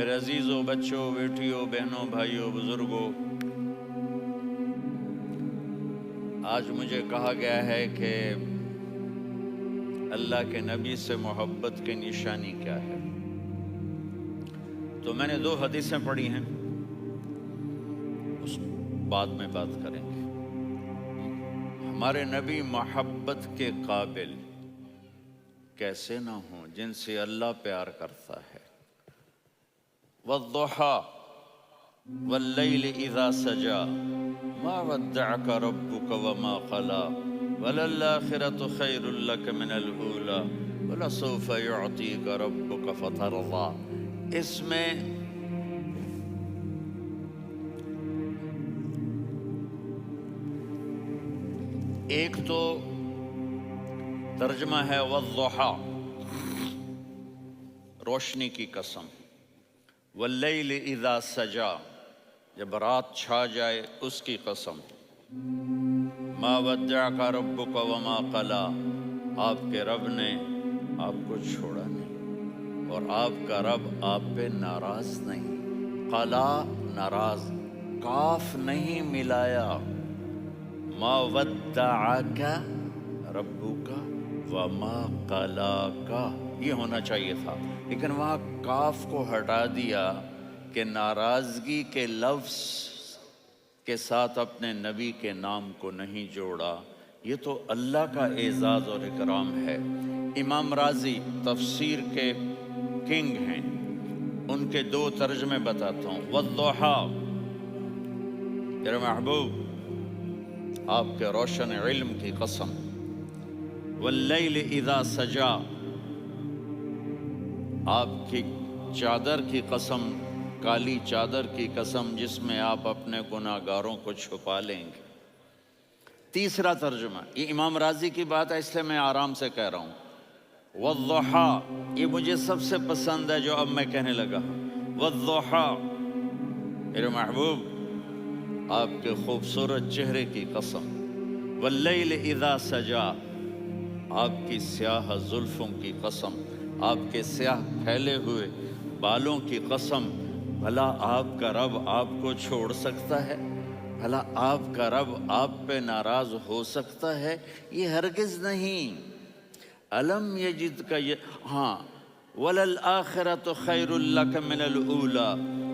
میرے عزیزوں، بچوں، بیٹیوں، بہنوں، بھائیوں، بزرگوں، آج مجھے کہا گیا ہے کہ اللہ کے نبی سے محبت کی نشانی کیا ہے۔ تو میں نے 2 حدیثیں پڑھی ہیں، اس بعد میں بات کریں گے۔ ہمارے نبی محبت کے قابل کیسے نہ ہوں جن سے اللہ پیار کرتا ہے۔ وَالضُّحَى وَاللَّيْلِ إِذَا سَجَى مَا وَدَّعَكَ رَبُّكَ وَمَا قَلَى وَلَلْآخِرَةُ خَيْرٌ لَكَ مِنَ الْأُولَى وَلَسَوْفَ يُعْطِيكَ رَبُّكَ فَتَرْضَى۔ اس میں ایک تو ترجمہ ہے وَالضُّحَى، روشنی کی قسم، وَاللَّيْلِ إِذَا سَجَى، جب رات چھا جائے اس کی قسم، مَا وَدَّعَكَ رَبُّكَ وَمَا قَلَى، آپ کے رب نے آپ کو چھوڑا نہیں اور آپ کا رب آپ پہ ناراض نہیں۔ قَلَا، ناراض، کاف نہیں ملایا۔ مَا وَدَّعَكَ رَبُّكَ وَمَا قَلَاكَ، یہ ہونا چاہیے تھا، لیکن وہاں کاف کو ہٹا دیا کہ ناراضگی کے لفظ کے ساتھ اپنے نبی کے نام کو نہیں جوڑا۔ یہ تو اللہ کا اعزاز اور اکرام ہے۔ امام رازی تفسیر کے کنگ ہیں، ان کے 2 ترجمے بتاتا ہوں۔ وَالضُّحَى، میرے محبوب آپ کے روشن علم کی قسم۔ وَاللَّيْلِ إِذَا سَجَى، آپ کی چادر کی قسم، کالی چادر کی قسم جس میں آپ اپنے گناہگاروں کو چھپا لیں گے۔ تیسرا ترجمہ، یہ امام راضی کی بات ہے اس لیے میں آرام سے کہہ رہا ہوں۔ وَالضُّحَى، یہ مجھے سب سے پسند ہے جو اب میں کہنے لگا ہوں۔ وَالضُّحَى، میرے محبوب آپ کے خوبصورت چہرے کی قسم۔ وَاللَّيْلِ إِذَا سَجَى، آپ کی سیاہ زلفوں کی قسم، آپ کے سیاہ پھیلے ہوئے بالوں کی قسم۔ بھلا آپ کا رب آپ کو چھوڑ سکتا ہے؟ بھلا آپ کا رب آپ پہ ناراض ہو سکتا ہے؟ یہ ہرگز نہیں۔ الم یجد کا ہاں، وَلَلْآخِرَةُ خَيْرٌ لَكَ مِنَ الْأُولَى،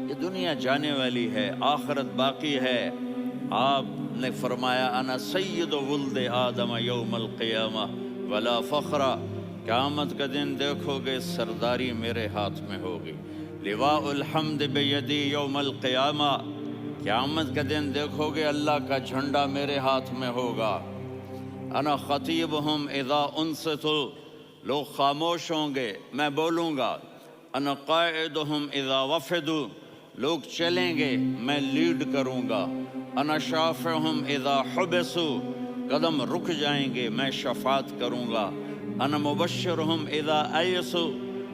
یہ دنیا جانے والی ہے، آخرت باقی ہے۔ آپ نے فرمایا انا سید ولد آدم یوم القیامہ ولا فخر، قیامت کا دن دیکھو گے سرداری میرے ہاتھ میں ہوگی۔ لواء الحمد بیدی یوم القیامہ، قیامت کا دن دیکھو گے اللہ کا جھنڈا میرے ہاتھ میں ہوگا۔ انا خطیبہم اذا انصتوا، لوگ خاموش ہوں گے میں بولوں گا۔ انا قائدہم اذا وفدوا، لوگ چلیں گے میں لیڈ کروں گا۔ انا شافعہم اذا حبسوا، قدم رک جائیں گے میں شفاعت کروں گا۔ انا مبشرہم اذا ایسوا،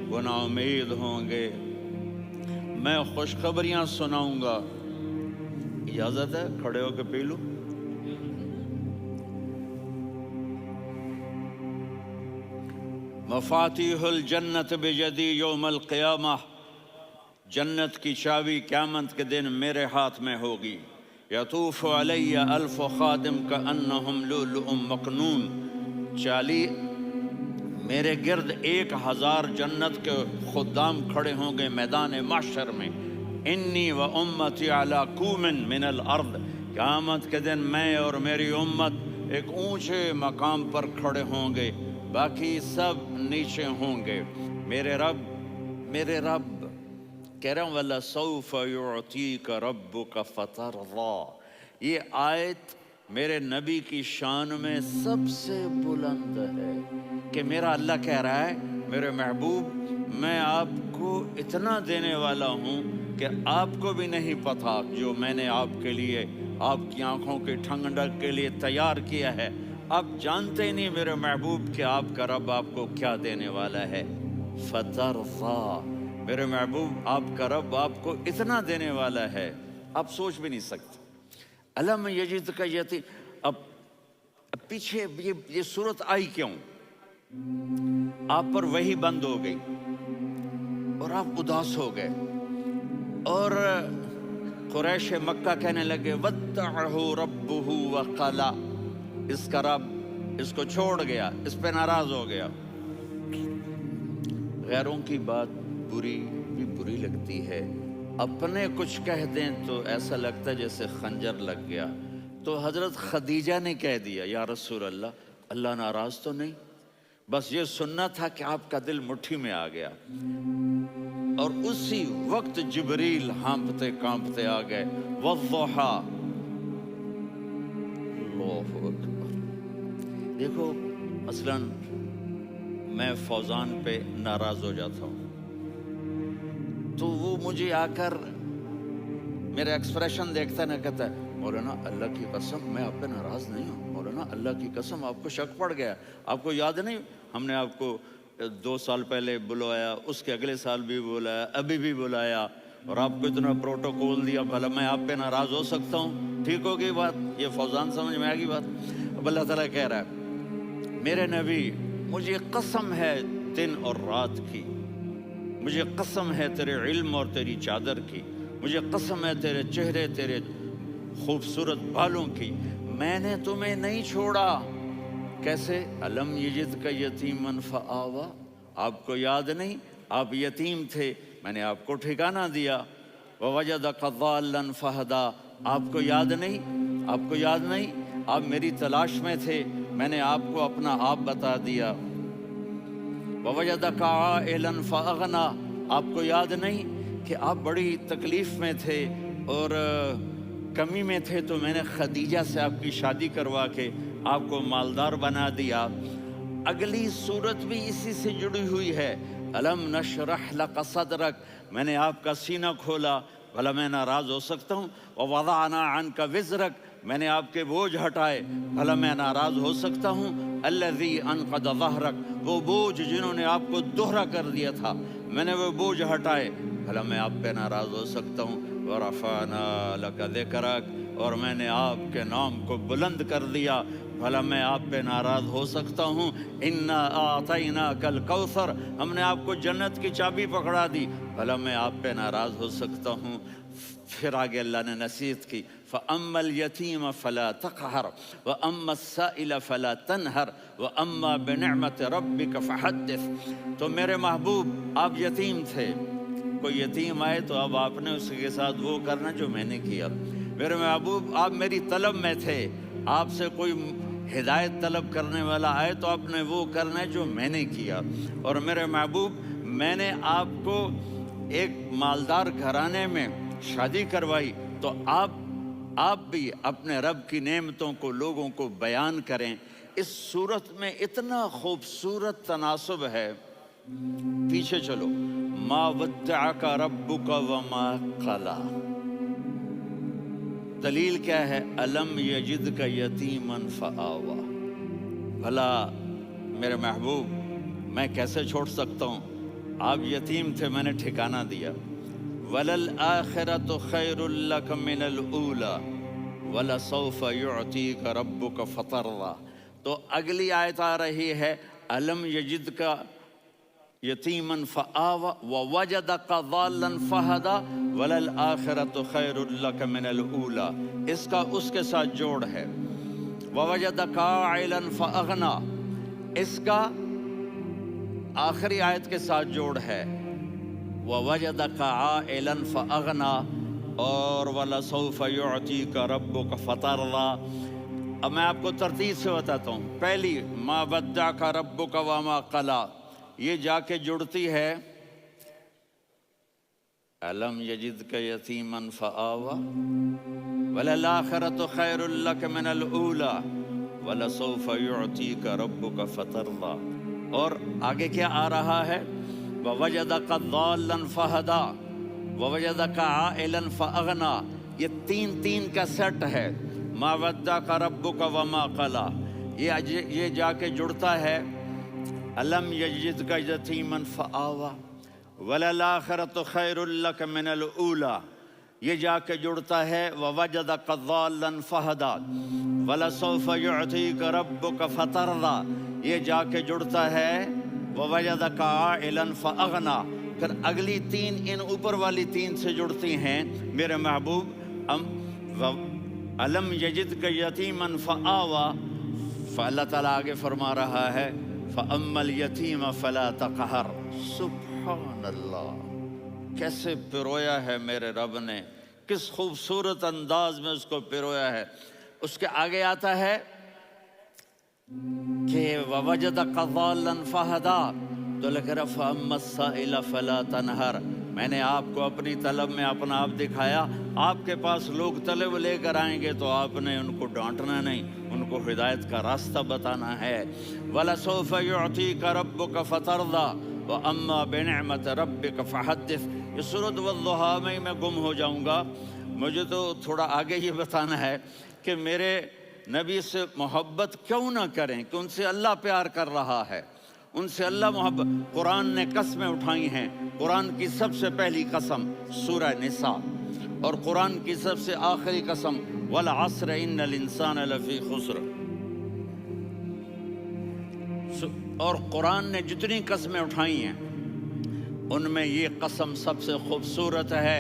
وہ نا امید ہوں گے میں خوشخبریاں سناؤں گا۔ اجازت ہے کھڑے ہو کے پی لوں؟ مفاتیح الجنت بیدی یوم القیامہ، جنت کی چابی قیامت کے دن میرے ہاتھ میں ہوگی۔ یطوف علی الف خادم کانہم لؤلؤ مکنون، میرے گرد 1000 جنت کے خدام کھڑے ہوں گے میدان محشر میں۔ انی و امتی علی کوم من الارض، قیامت کے دن میں اور میری امت ایک اونچے مقام پر کھڑے ہوں گے، باقی سب نیچے ہوں گے۔ میرے رب کہہ رہا ہوں وَلَسَوْفَ يُعْطِيكَ رَبُّكَ فَتَرْضَى، یہ آیت میرے نبی کی شان میں سب سے بلند ہے کہ میرا اللہ کہہ رہا ہے میرے محبوب میں آپ کو اتنا دینے والا ہوں کہ آپ کو بھی نہیں پتا جو میں نے آپ کے لیے، آپ کی آنکھوں کی ٹھنڈک کے لیے تیار کیا ہے۔ آپ جانتے نہیں میرے محبوب کہ آپ کا رب آپ کو کیا دینے والا ہے۔ فَتَرْضَى، میرے محبوب آپ کا رب آپ کو اتنا دینے والا ہے آپ سوچ بھی نہیں سکتے۔ الم یجد کا یتی، اب پیچھے یہ صورت آئی کیوں؟ آپ پر وحی بند ہو گئی اور آپ اداس ہو گئے۔ اور قریش مکہ کہنے لگے وَدَّعَهُ رَبُّهُ وَقَلَا، اس کا رب اس کو چھوڑ گیا، اس پہ ناراض ہو گیا۔ غیروں کی بات بری بھی بری لگتی ہے، اپنے کچھ کہہ دیں تو ایسا لگتا ہے جیسے خنجر لگ گیا۔ تو حضرت خدیجہ نے کہہ دیا یا رسول اللہ، اللہ ناراض تو نہیں؟ بس یہ سننا تھا کہ آپ کا دل مٹھی میں آ گیا۔ اور اسی وقت جبریل ہانپتے کانپتے آ گئے، والضحیٰ، اللہ اکبر۔ دیکھو مثلاً میں فوزان پہ ناراض ہو جاتا ہوں تو وہ مجھے آ کر میرا ایکسپریشن دیکھتا ہے، نہ کہتا ہے مولانا اللہ کی قسم میں آپ پہ ناراض نہیں ہوں، مولانا اللہ کی قسم آپ کو شک پڑ گیا، آپ کو یاد نہیں ہم نے آپ کو 2 سال پہلے بلایا، اس کے اگلے سال بھی بلایا، ابھی بھی بلایا، اور آپ کو اتنا پروٹوکول دیا، بھلا میں آپ پہ ناراض ہو سکتا ہوں؟ ٹھیک ہوگی بات؟ یہ فوزان سمجھ میں آ گئی بات؟ اب اللہ تعالیٰ کہہ رہا ہے میرے نبی مجھے قسم ہے دن اور رات کی، مجھے قسم ہے تیرے علم اور تیری چادر کی، مجھے قسم ہے تیرے چہرے تیرے خوبصورت بالوں کی، میں نے تمہیں نہیں چھوڑا۔ کیسے؟ الم یجد کا یتیمن فآوا، آپ کو یاد نہیں آپ یتیم تھے، میں نے آپ کو ٹھکانہ دیا۔ ووجدک ضالا فہدا، آپ کو یاد نہیں، آپ کو یاد نہیں آپ میری تلاش میں تھے، میں نے آپ کو اپنا آپ بتا دیا۔ ووجدک عائلا فاغنا، آپ کو یاد نہیں کہ آپ بڑی تکلیف میں تھے اور کمی میں تھے، تو میں نے خدیجہ سے آپ کی شادی کروا کے آپ کو مالدار بنا دیا۔ اگلی صورت بھی اسی سے جڑی ہوئی ہے، الم نشرح لک صدرک، میں نے آپ کا سینہ کھولا، بھلا میں ناراض ہو سکتا ہوں؟ ووضعنا عنک وزرک، میں نے آپ کے بوجھ ہٹائے، بھلا میں ناراض ہو سکتا ہوں؟ الذی انقض ظہرک، وہ بوجھ جنہوں نے آپ کو دوہرا کر دیا تھا، میں نے وہ بوجھ ہٹائے، بھلا میں آپ پہ ناراض ہو سکتا ہوں؟ ورفعنا لک ذکرک، اور میں نے آپ کے نام کو بلند کر دیا، بھلا میں آپ پہ ناراض ہو سکتا ہوں؟ انا اعطیناک الکوثر، ہم نے آپ کو جنت کی چابی پکڑا دی، بھلا میں آپ پہ ناراض ہو سکتا ہوں؟ پھر آگے اللہ نے نصیحت کی، فَأَمَّا الْيَتِيمَ فَلَا تَقْهَرْ وَأَمَّا السَّائِلَ فَلَا تَنْهَرْ وَأَمَّا بِنِعْمَةِ رَبِّكَ فَحَدِّثْ۔ تو میرے محبوب آپ یتیم تھے، کوئی یتیم آئے تو اب آپ نے اس کے ساتھ وہ کرنا جو میں نے کیا۔ میرے محبوب آپ میری طلب میں تھے، آپ سے کوئی ہدایت طلب کرنے والا آئے تو آپ نے وہ کرنا ہے جو میں نے کیا۔ اور میرے محبوب میں نے آپ کو ایک مالدار گھرانے میں شادی کروائی، تو آپ بھی اپنے رب کی نعمتوں کو لوگوں کو بیان کریں۔ اس صورت میں اتنا خوبصورت تناسب ہے، پیچھے چلو، ما ودعک ربک وما قلی، دلیل کیا ہے؟ الم یجدک یتیما فآوا، بھلا میرے محبوب میں کیسے چھوڑ سکتا ہوں؟ آپ یتیم تھے، میں نے ٹھکانہ دیا۔ وَلَلْآخِرَةُ خَيْرٌ لَكَ مِنَ الْأُولَى وَلَسَوْفَ يُعْطِيكَ رَبُّكَ فَتَرْضَىٰ۔ تو اگلی آیت آ رہی ہے، الم یجدک یتیما فآوا ووجدک ضالا فہدا وَلَلْآخِرَةُ خَيْرٌ لَكَ مِنَ الْأُولَىٰ، اس کا اس کے ساتھ جوڑ ہے۔ وَوَجَدَكَ عَائِلًا فَأَغْنَىٰ، اس کا آخری آیت کے ساتھ جوڑ ہے، وَوَجَدَكَ عَائِلًا فَأَغْنَىٰ اور وَلَسَوْفَ يُعْطِيكَ رَبُّكَ فَتَرْضَىٰ۔ اب میں آپ کو ترتیب سے بتاتا ہوں۔ پہلی، مَا وَدَّعَكَ رَبُّكَ وَمَا قَلَىٰ، یہ جا کے جڑتی ہے الم یجدک یتیما فآوا وَلَلْآخِرَةُ خَيْرٌ لَكَ مِنَ الْأُولَىٰ وَلَسَوْفَ يُعْطِيكَ رَبُّكَ فَتَرْضَىٰ۔ اور آگے کیا آ رہا ہے؟ وَوَجَدَكَ ضَالًّا فَہَدَىٰ وَوَجَدَكَ عَائِلًا فَأَغْنَىٰ، یہ تین کا سیٹ ہے۔ مَا وَدَّعَكَ رَبُّكَ وَمَا قَلَىٰ، یہ جا کے جڑتا ہے الم یجدک یتیما فآوا وَلَلْآخِرَةُ خَيْرٌ لَكَ مِنَ الْأُولَىٰ، یہ جا کے جڑتا ہے وَوَجَدَكَ ضَالًّا فَہَدَىٰ وَلَسَوْفَ يُعْطِيكَ رَبُّكَ فَتَرْضَىٰ، یہ جا کے جڑتا ہے وَوَجَدَكَ عَائِلًا فَأَغْنَىٰ پھر اگلی تین ان اوپر والی تین سے جڑتی ہیں. میرے محبوب علم یجد کا یتیمن فآوا، فاللہ تعالیٰ آگے فرما رہا ہے فَأَمَّا الْيَتِيمَ فَلَا تَقْهَرْ. سبحان اللہ، کیسے پرویا ہے میرے رب نے، کس خوبصورت انداز میں اس کو پرویا ہے. اس کے آگے آتا ہے کہ وَوَجَدَكَ ضَالًّا فَهَدَىٰ، تو لکھ رہا فَأَمَّا السَّائِلَ فَلَا تَنْهَرْ. میں نے آپ کو اپنی طلب میں اپنا آپ دکھایا. آپ کے پاس لوگ طلب لے کر آئیں گے تو آپ نے ان کو ڈانٹنا نہیں، ان کو ہدایت کا راستہ بتانا ہے. وَلَسَوْفَ يُعْطِيكَ رَبُّكَ فَتَرْضَىٰ وَأَمَّا بِنِعْمَةِ رَبِّكَ فَحَدِّثْ. یہ سورۃ والضحیٰ میں گم ہو جاؤں گا. مجھے تو تھوڑا آگے یہ بتانا ہے کہ میرے نبی سے محبت کیوں نہ کریں، کہ ان سے اللہ پیار کر رہا ہے، ان سے اللہ محبت. قرآن نے قسمیں اٹھائی ہیں. قرآن کی سب سے پہلی قسم سورہ نساء، اور قرآن کی سب سے آخری قسم والعصر ان الانسان لفی خسر. اور قرآن نے جتنی قسمیں اٹھائی ہیں ان میں یہ قسم سب سے خوبصورت ہے.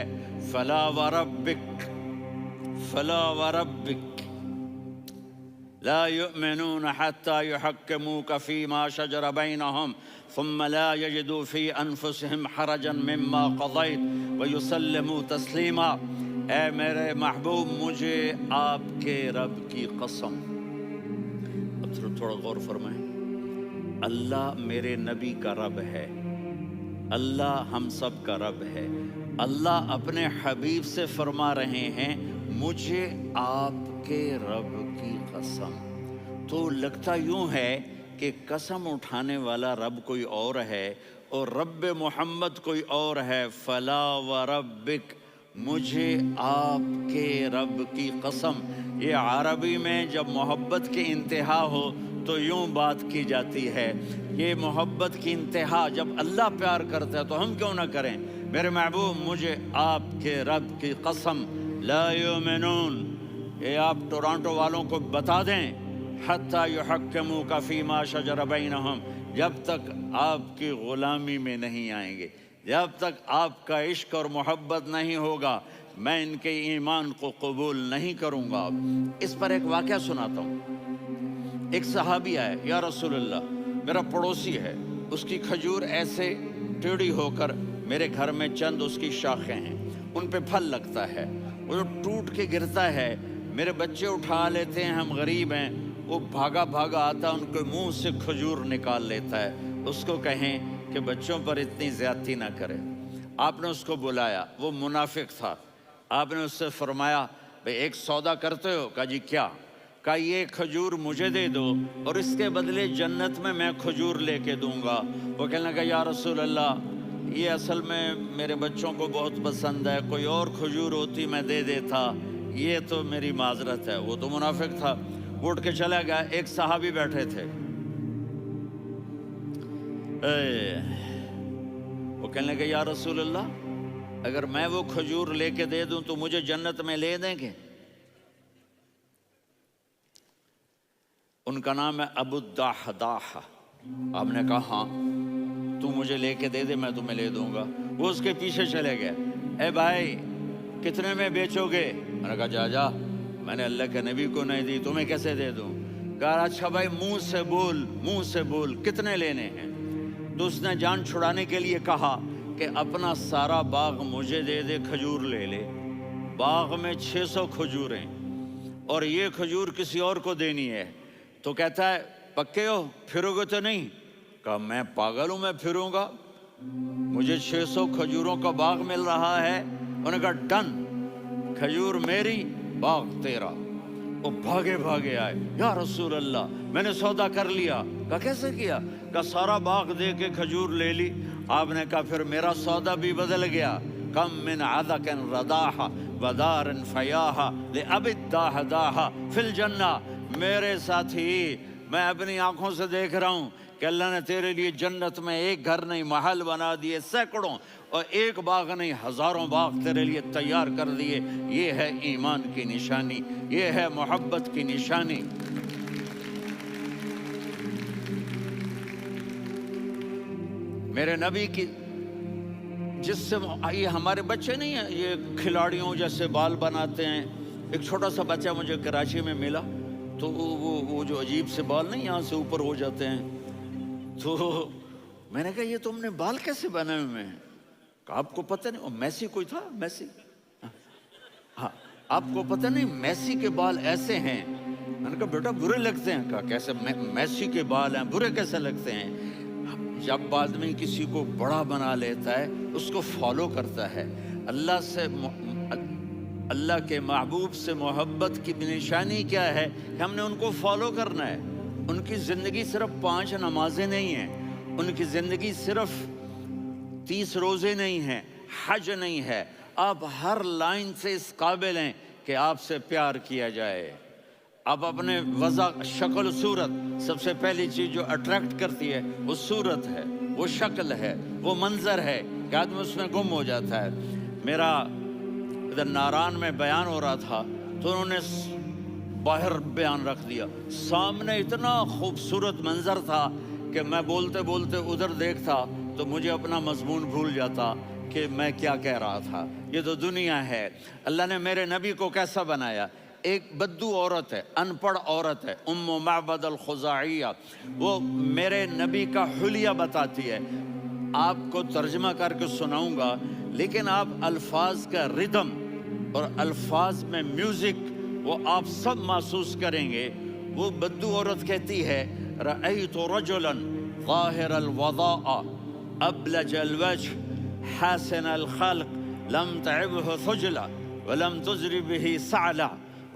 فلا وربک، فلا وربک لا يؤمنون حتى يحكموك فيما شجر بينهم ثم لا يجدوا في أنفسهم حرجا مما قضيت ويسلموا تسلیما. اے میرے محبوب، مجھے آپ کے رب کی قسم. اب تھوڑا غور فرمائیں. اللہ میرے نبی کا رب ہے، اللہ ہم سب کا رب ہے. اللہ اپنے حبیب سے فرما رہے ہیں مجھے آپ کے رب کی قسم. تو لگتا یوں ہے کہ قسم اٹھانے والا رب کوئی اور ہے اور رب محمد کوئی اور ہے. فلا وربک، مجھے آپ کے رب کی قسم. یہ عربی میں جب محبت کی انتہا ہو تو یوں بات کی جاتی ہے. یہ محبت کی انتہا جب اللہ پیار کرتا ہے تو ہم کیوں نہ کریں. میرے محبوب، مجھے آپ کے رب کی قسم لا یؤمنون، یہ آپ ٹورانٹو والوں کو بتا دیں، حتی یحکموک فیما شجر بینہم، جب تک آپ کی غلامی میں نہیں آئیں گے، جب تک آپ کا عشق اور محبت نہیں ہوگا، میں ان کے ایمان کو قبول نہیں کروں گا. اس پر ایک واقعہ سناتا ہوں. ایک صحابی آئے، یا رسول اللہ، میرا پڑوسی ہے، اس کی کھجور ایسے ٹیڑھی ہو کر میرے گھر میں چند اس کی شاخیں ہیں، ان پہ پھل لگتا ہے، وہ جو ٹوٹ کے گرتا ہے میرے بچے اٹھا لیتے ہیں، ہم غریب ہیں، وہ بھاگا بھاگا آتا ان کے منہ سے کھجور نکال لیتا ہے. اس کو کہیں کہ بچوں پر اتنی زیادتی نہ کرے. آپ نے اس کو بلایا، وہ منافق تھا. آپ نے اس سے فرمایا بھئی ایک سودا کرتے ہو؟ کہا جی کیا؟ کہا یہ کھجور مجھے دے دو اور اس کے بدلے جنت میں کھجور لے کے دوں گا. وہ کہنے لگا یا رسول اللہ، یہ اصل میں میرے بچوں کو بہت پسند ہے، کوئی اور کھجور ہوتی میں دے دیتا، یہ تو میری معذرت ہے. وہ تو منافق تھا، اٹھ کے چلا گیا. ایک صحابی بیٹھے تھے، وہ کہنے لگے یا رسول اللہ، اگر میں وہ کھجور لے کے دے دوں تو مجھے جنت میں لے دیں گے؟ ان کا نام ہے ابو الدحداح. آپ نے کہا ہاں، تو مجھے لے کے دے دے، میں تمہیں لے دوں گا. وہ اس کے پیچھے چلے گئے. اے بھائی کتنے میں بیچو گے؟ میں نے کہا جا میں نے اللہ کے نبی کو نہیں دی، تمہیں کیسے دے دوں؟ کہا اچھا بھائی منہ سے بول کتنے لینے ہیں؟ تو اس نے جان چھڑانے کے لیے کہا کہ اپنا سارا باغ مجھے دے دے، کھجور لے لے. باغ میں 600 کھجوریں اور یہ کھجور کسی اور کو دینی ہے. تو کہتا ہے پکے ہو، پھرو گے تو نہیں؟ کہا میں پاگل ہوں، میں پھروں گا، مجھے 600 کھجوروں کا باغ مل رہا ہے. انہوں نے کہا ڈن، کھجور میری، باغ تیرا. وہ بھاگے بھاگے آئے، یا رسول اللہ میں نے سودا کر لیا. کہا کیسے کیا؟ کہا سارا باغ دے کے کھجور لے لی. آپ نے کہا پھر میرا سودا بھی بدل گیا. کم من عذق رداح ودار فیاح لأبی الدحداح فی الجنہ. میرے ساتھی، میں اپنی آنکھوں سے دیکھ رہا ہوں کہ اللہ نے تیرے لیے جنت میں ایک گھر نہیں محل بنا دیے سینکڑوں، اور ایک باغ نہیں ہزاروں باغ تیرے لیے تیار کر دیے. یہ ہے ایمان کی نشانی، یہ ہے محبت کی نشانی. میرے نبی کی جس سے یہ ہمارے بچے نہیں ہیں، یہ کھلاڑیوں جیسے بال بناتے ہیں. ایک چھوٹا سا بچہ مجھے کراچی میں ملا، تو وہ جو عجیب سے بال نہیں یہاں سے اوپر ہو جاتے ہیں، تو میں نے کہا یہ تم نے بال کیسے بنائے ہوئے ہیں؟ کہا آپ کو پتہ نہیں؟ میسی کوئی تھا، میسی، ہاں آپ کو پتہ نہیں میسی کے بال ایسے ہیں؟ میں نے کہا بیٹا برے لگتے ہیں. کہا کیسے؟ میسی کے بال ہیں برے کیسے لگتے ہیں؟ جب آدمی کسی کو بڑا بنا لیتا ہے اس کو فالو کرتا ہے. اللہ کے محبوب سے محبت کی نشانی کیا ہے؟ کہ ہم نے ان کو فالو کرنا ہے. ان کی زندگی صرف 5 نمازیں نہیں ہیں، ان کی زندگی صرف 30 روزے نہیں ہیں، حج نہیں ہے. آپ ہر لائن سے اس قابل ہیں کہ آپ سے پیار کیا جائے. آپ اپنے وضع، شکل، صورت، سب سے پہلی چیز جو اٹریکٹ کرتی ہے وہ صورت ہے، وہ شکل ہے، وہ منظر ہے کہ آدمی اس میں گم ہو جاتا ہے. میرا ادھر ناران میں بیان ہو رہا تھا تو انہوں نے باہر بیان رکھ دیا. سامنے اتنا خوبصورت منظر تھا کہ میں بولتے بولتے ادھر دیکھتا تو مجھے اپنا مضمون بھول جاتا کہ میں کیا کہہ رہا تھا. یہ تو دنیا ہے. اللہ نے میرے نبی کو کیسا بنایا؟ ایک بدو عورت ہے، ان پڑھ عورت ہے، ام معبد الخزاعیہ، وہ میرے نبی کا حلیہ بتاتی ہے. آپ کو ترجمہ کر کے سناؤں گا، لیکن آپ الفاظ کا ردم اور الفاظ میں میوزک وہ آپ سب محسوس کریں گے. وہ بدو عورت کہتی ہے رأیت رجلا ظاہر الوضاء ابلج الوجه حاسن الخلق لم تعبه ثجلا ولم تزر به سعلا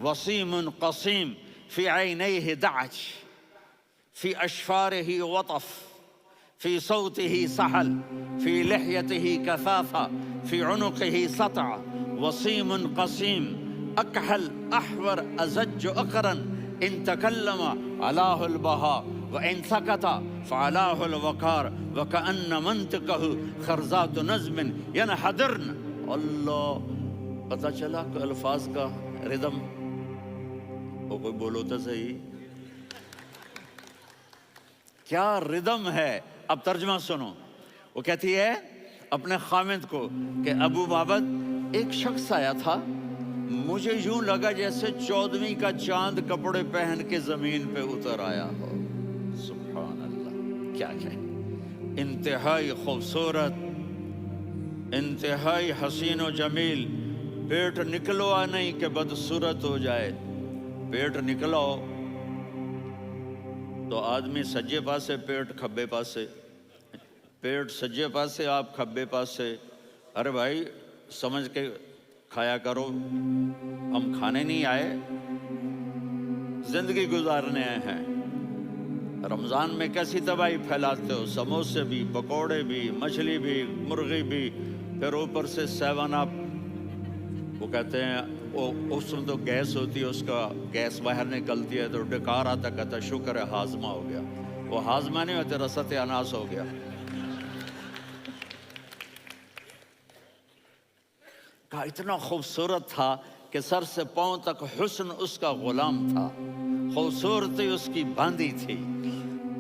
وصیم قصیم فی عینیہ دعج فی اشفارہ وطف فی صوتہ سحل فی لحیتہ کثافہ فی عنقہ سطع وصیم قصیم اکحل احور ازج اقرن ان تکلم علاہ البہا وان سکت فعلاہ الوقار وکأن منطقہ خرزات نظم ینحدرن. اللہ، پتہ چلا کہ الفاظ کا ردم. وہ کوئی بولو تو صحیح، کیا ردم ہے. اب ترجمہ سنو. وہ کہتی ہے اپنے خامد کو کہ ابو معبد ایک شخص آیا تھا، مجھے یوں لگا جیسے 14ویں کا چاند کپڑے پہن کے زمین پہ اتر آیا ہو. سبحان اللہ، کیا کہیں، انتہائی خوبصورت، انتہائی حسین و جمیل. پیٹ نکلوا نہیں کہ بدصورت ہو جائے. پیٹ نکلو تو آدمی سجے پاسے پیٹ کھبے پاسے، پیٹ سجے پاسے آپ کھبے پاسے. ارے بھائی سمجھ کے کھایا کرو. ہم کھانے نہیں آئے، زندگی گزارنے آئے ہیں. رمضان میں کیسی تباہی پھیلاتے ہو، سموسے بھی، پکوڑے بھی، مچھلی بھی، مرغی بھی، پھر اوپر سے 7 اپ. وہ کہتے ہیں اس میں تو گیس ہوتی ہے، اس کا گیس باہر نکلتی ہے تو ڈکار آتا، کہتا شکر ہے ہاضمہ ہو گیا. وہ ہاضمہ نہیں ہوتے، رسط اناس ہو گیا. کہا اتنا خوبصورت تھا کہ سر سے پاؤں تک حسن اس کا غلام تھا، خوبصورتی اس کی باندھی تھی،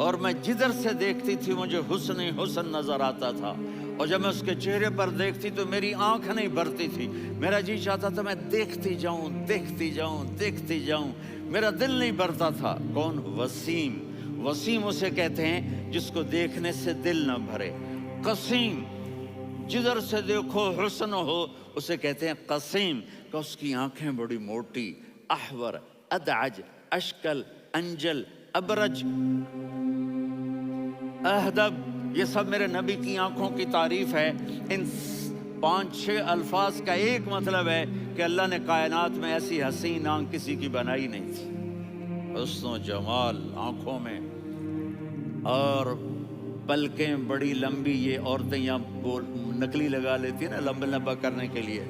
اور میں جدھر سے دیکھتی تھی مجھے حسن ہی حسن نظر آتا تھا. اور جب میں اس کے چہرے پر دیکھتی تو میری آنکھ نہیں بھرتی تھی، میرا جی چاہتا تھا میں دیکھتی جاؤں دیکھتی جاؤں دیکھتی جاؤں، میرا دل نہیں بھرتا تھا. کون؟ وسیم. وسیم اسے کہتے ہیں جس کو دیکھنے سے دل نہ بھرے. قسیم، جدھر سے دیکھو حسن ہو، اسے کہتے ہیں قسیم، کہ اس کی آنکھیں بڑی موٹی. احور، ادعج، اشکل، انجل، ابرج، اہدب، یہ سب میرے نبی کی آنکھوں کی تعریف ہے. ان 5-6 الفاظ کا ایک مطلب ہے کہ اللہ نے کائنات میں ایسی حسین آنکھ کسی کی بنائی نہیں تھی. حسن و جمال آنکھوں میں، اور پلکیں بڑی لمبی. یہ عورتیں یہاں نکلی لگا لیتی ہیں نا لمبا لمبا کرنے کے لیے،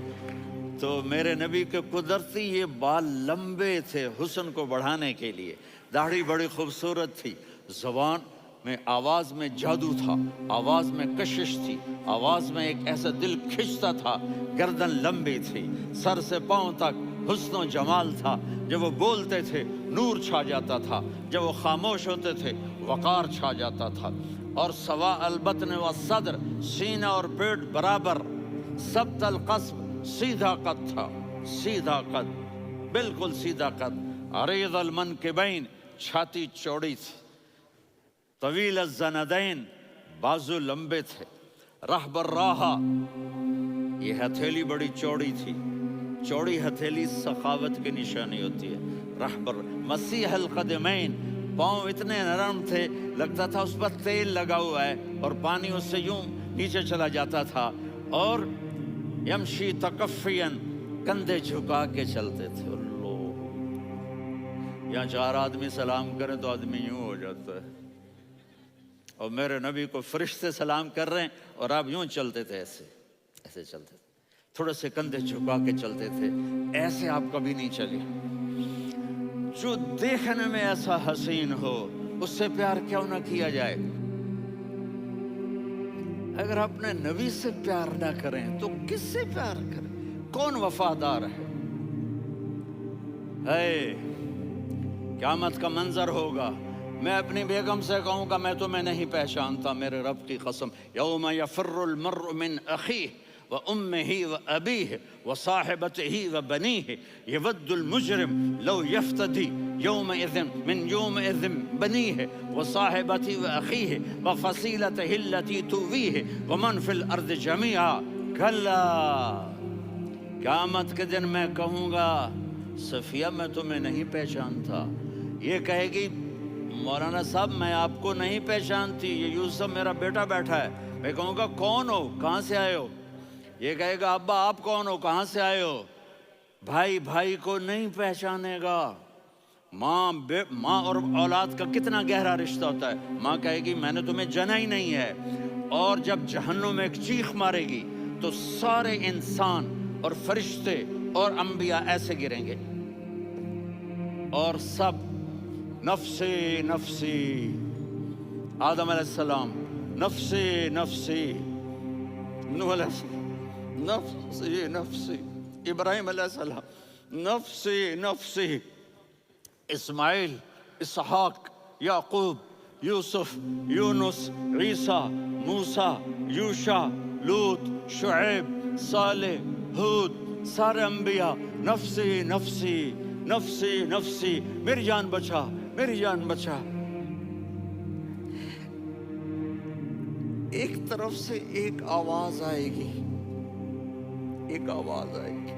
تو میرے نبی کے قدرتی یہ بال لمبے تھے حسن کو بڑھانے کے لیے. داڑھی بڑی خوبصورت تھی. زبان میں، آواز میں جادو تھا، آواز میں کشش تھی، آواز میں ایک ایسا دل کھنچتا تھا. گردن لمبی تھی، سر سے پاؤں تک حسن و جمال تھا. جب وہ بولتے تھے نور چھا جاتا تھا، جب وہ خاموش ہوتے تھے وقار چھا جاتا تھا. اور سوا البطن و صدر، سینہ اور پیٹ برابر، ثبت القصب سیدھا قد تھا، سیدھا قد، بالکل سیدھا قد، عریض المنکبین چھاتی چوڑی تھی، طویل الزندین بازو لمبے تھے، رحب الراحہ یہ ہتھیلی بڑی چوڑی تھی، چوڑی ہتھیلی سخاوت کی نشانی ہوتی ہے، رحب مسیح القدمین پاؤں اتنے نرم تھے لگتا تھا اس پر تیل لگا ہوا ہے اور پانی اس سے یوں نیچے چلا جاتا تھا، اور یمشی تکفین کندھے جھکا کے چلتے تھے۔ اللہ، یہاں 4 آدمی سلام کریں تو آدمی یوں ہو جاتا ہے، اور میرے نبی کو فرشتے سلام کر رہے ہیں اور آپ یوں چلتے تھے، ایسے ایسے چلتے تھے، تھوڑے سے کندھے جھکا کے چلتے تھے، ایسے آپ کبھی نہیں چلے۔ جو دیکھنے میں ایسا حسین ہو اس سے پیار کیوں نہ کیا جائے؟ اگر اپنے نبی سے پیار نہ کریں تو کس سے پیار کریں؟ کون وفادار ہے؟ قیامت کا منظر ہوگا، میں اپنی بیگم سے کہوں گا میں تمہیں نہیں پہچانتا، میرے رب کی قسم، یوم یفر المرء من اخیہ وامہ وابیہ وصاحبتہ وبنیہ یود المجرم لو یفتدی یومئذ من یومئذ بنیہ وصاحبتہ واخیہ وفصیلتہ التی تؤویہ ومن فی الارض جمیعا کلا، قیامت کے دن میں کہوں گا صفیہ میں تمہیں نہیں پہچانتا، یہ کہے گی مولانا صاحب میں آپ کو نہیں پہچانتی، یہ یوسف میرا بیٹا بیٹھا ہے، میں کہوں گا کون ہو، کہاں سے آئے ہو؟ یہ کہے گا ابا آپ کون ہو، کہاں سے آئے ہو؟ بھائی بھائی کو نہیں پہچانے گا۔ ماں اور اولاد کا کتنا گہرا رشتہ ہوتا ہے، ماں کہے گی میں نے تمہیں جنا ہی نہیں ہے، اور جب جہنم میں ایک چیخ مارے گی تو سارے انسان اور فرشتے اور انبیاء ایسے گریں گے، اور سب نفسی نفسی، آدم علیہ السلام نفسی نفسی، نوح علیہ السلام نفسی نفسی، ابراہیم علیہ السلام نفسی نفسی، اسماعیل، اسحاق، یعقوب، یوسف، یونس، عیسیٰ، موسیٰ، یوشع، لوط، شعیب، صالح، ہود، سارے انبیاء نفسی نفسی نفسی نفسی، میری جان بچا، میری جان بچا۔ ایک طرف سے ایک آواز آئے گی، ایک آواز آئے گی،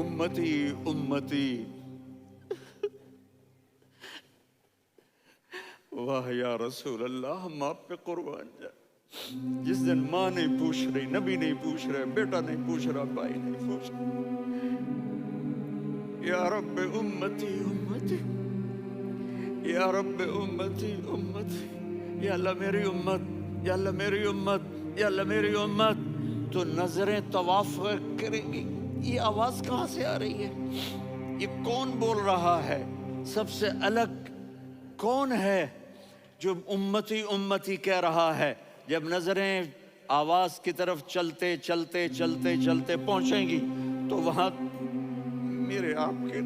امتی امتی، واہ یا رسول اللہ ہم آپ پہ قربان جائیں۔ جس دن ماں نہیں پوچھ رہی، نبی نہیں پوچھ رہے، بیٹا نہیں پوچھ رہا، بھائی نہیں پوچھ رہا، یا رب امتی امتی، یا رب امتی امتی، یا اللہ میری امت، یا اللہ میری امت، یا اللہ میری امت، تو نظریں طواف کریں گی، یہ آواز کہاں سے آ رہی ہے؟ یہ کون بول رہا ہے؟ سب سے الگ کون ہے جو امتی امتی کہہ رہا ہے؟ جب نظریں آواز کی طرف چلتے چلتے چلتے چلتے پہنچیں گی تو وہاں میرے آپ کے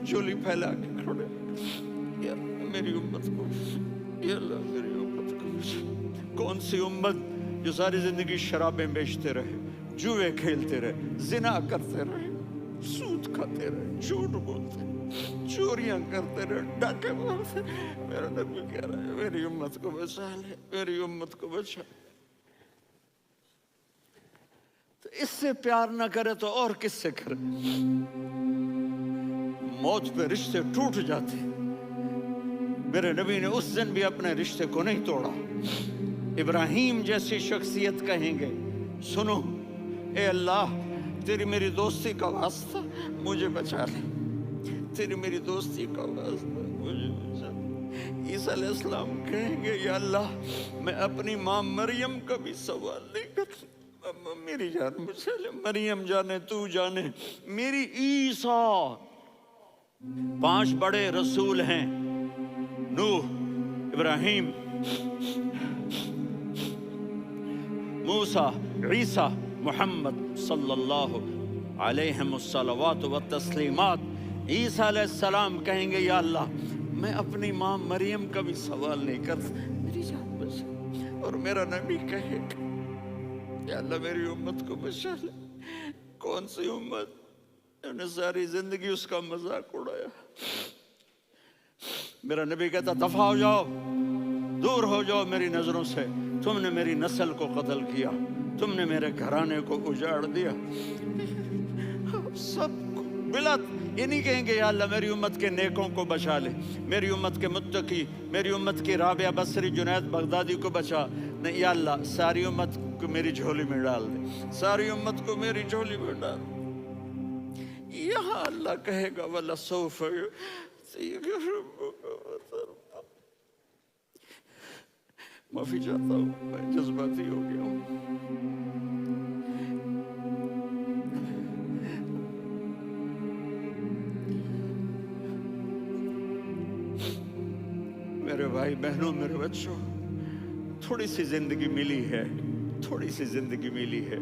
جھولی پھیلا کے کھڑے، یا میری امت کو، یا اللہ میری امت کو۔ کون سی امت جو ساری زندگی شرابیں بیچتے رہے، جوئے کھیلتے رہے، زنا کرتے رہے، سود کھاتے رہے، جھوٹ بولتے رہے، چوریاں کرتے رہے، ڈاکے مارتے رہے؟ میرا نبی کہہ رہا ہے میری امت کو بچا لے، میری امت کو بچا۔ تو اس سے پیار نہ کرے تو اور کس سے کرے؟ موت پہ رشتے ٹوٹ جاتے، میرے نبی نے اس دن بھی اپنے رشتے کو نہیں توڑا۔ ابراہیم جیسی شخصیت کہیں گے سنو اے اللہ تیری میری دوستی کا واسطہ مجھے بچا لے، تیری میری دوستی کا واسطہ مجھے بچا لے۔ عیسیٰ علیہ السلام کہیں گے یا اللہ میں اپنی ماں مریم کا بھی سوال نہیں کرتا، میری جان بچا لے، مریم جانے تو جانے میری عیسیٰ۔ 5 بڑے رسول ہیں، نوح، ابراہیم، موسیٰ، عیسیٰ، محمد صلی اللہ علیہ الصلوات والتسلیمات۔ عیسیٰ علیہ السلام کہیں گے یا اللہ میں اپنی ماں مریم کا بھی سوال نہیں کرتا، میری جان بچا۔ اور میرا نبی کہے یا اللہ میری امت کو بچا لے۔ کون سی امت انہوں نے ساری زندگی اس کا مذاق اڑایا؟ میرا نبی کہتا دفع ہو جاؤ، دور ہو جاؤ میری نظروں سے، تم نے میری نسل کو قتل کیا، تم نے میرے گھرانے کو اجاڑ دیا۔ سب کو بلا یہ نہیں کہیں گے یا اللہ میری امت کے نیکوں کو بچا لے، میری امت کے متقی، میری امت کی رابعہ بصری جنید بغدادی کو بچا، نہیں یا اللہ ساری امت کو میری جھولی میں ڈال دے، ساری امت کو میری جھولی میں ڈال دے۔ یہاں اللہ کہے گا وَلَسَوْفَ يُعْطِيكَ رَبُّكَ فَتَرْضَىٰ۔ معافی چاہتا ہوں، میں جذباتی ہو گیا ہوں۔ میرے بھائی بہنوں، میرے بچوں، تھوڑی سی زندگی ملی ہے، تھوڑی سی زندگی ملی ہے،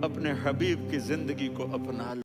اپنے حبیب کی زندگی کو اپنا لو۔